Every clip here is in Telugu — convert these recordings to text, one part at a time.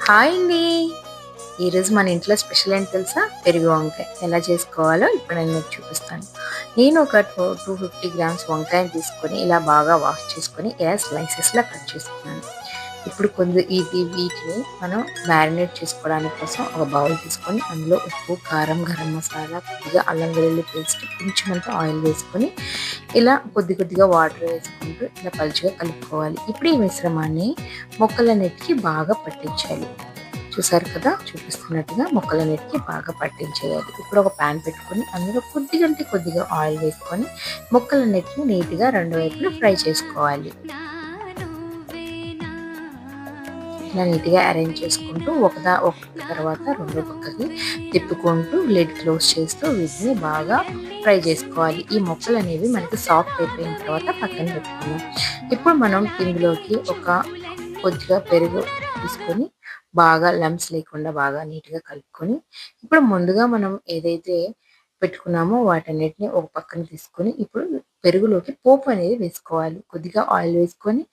హాయ్ అండి. ఈరోజు మన ఇంట్లో స్పెషల్ ఏంటి తెలుసా? పెరుగు వంకాయ. ఎలా చేసుకోవాలో ఇప్పుడు నేను మీకు చూపిస్తాను. నేను ఒక 250 గ్రామ్స్ వంకాయని తీసుకొని ఇలా బాగా వాష్ చేసుకొని ఇలా స్లైసెస్‌లా కట్ చేసుకున్నాను. ఇప్పుడు వీటిని మనం మ్యారినేట్ చేసుకోవడానికి కోసం ఒక బౌల్ తీసుకొని అందులో ఉప్పు, కారం, గరం మసాలా, కొద్దిగా అల్లం వెల్లుల్లి పేస్ట్, కొంచెమంత ఆయిల్ వేసుకొని ఇలా కొద్దిగా వాటర్ వేసుకుంటూ ఇలా పలుచగా కలుపుకోవాలి. ఇప్పుడు ఈ మిశ్రమాన్ని మొక్కలన్నిటికీ బాగా పట్టించాలి. చూసారు కదా! చూపిస్తున్నట్టుగా మొక్కలన్నిటికి బాగా పట్టించేయాలి. ఇప్పుడు ఒక పాన్ పెట్టుకొని అందులో కొద్దిగా అంటే కొద్దిగా ఆయిల్ వేసుకొని మొక్కలన్నిటిని నీట్‌గా రెండు వైపులా ఫ్రై చేసుకోవాలి. ఇలా నీట్‌గా అరేంజ్ చేసుకుంటూ ఒకటి తర్వాత రెండో పక్కకి తిప్పుకుంటూ లిడ్ క్లోజ్ చేస్తూ వీటిని బాగా ఫ్రై చేసుకోవాలి. ఈ మొక్కలనేవి మనకి సాఫ్ట్ అయిపోయిన తర్వాత పక్కన పెట్టుకుందాం. ఇప్పుడు మనం ఇందులోకి కొద్దిగా పెరుగు తీసుకొని బాగా లంప్స్ లేకుండా బాగా నీట్‌గా కలుపుకొని, ఇప్పుడు ముందుగా మనం ఏదైతే పెట్టుకున్నామో వాటన్నిటిని ఒక పక్కన తీసుకొని, ఇప్పుడు పెరుగులోకి పోపు అనేది వేసుకోవాలి. కొద్దిగా ఆయిల్ వేసుకొని,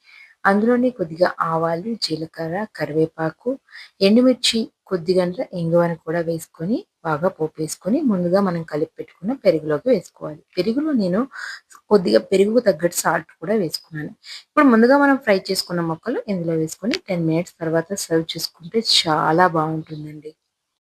అందులోనే కొద్దిగా ఆవాలు, జీలకర్ర, కరివేపాకు, ఎండుమిర్చి, కొద్దిగంట ఇంగువను కూడా వేసుకొని, బాగా పోపేసుకొని, ముందుగా మనం కలిపి పెట్టుకున్న పెరుగులోకి వేసుకోవాలి. పెరుగులో నేను కొద్దిగా పెరుగుకు తగ్గట్టు సాల్ట్ కూడా వేసుకున్నాను. ఇప్పుడు ముందుగా మనం ఫ్రై చేసుకున్న ముక్కలు ఇందులో వేసుకొని 10 మినిట్స్ తర్వాత సర్వ్ చేసుకుంటే చాలా బాగుంటుందండి.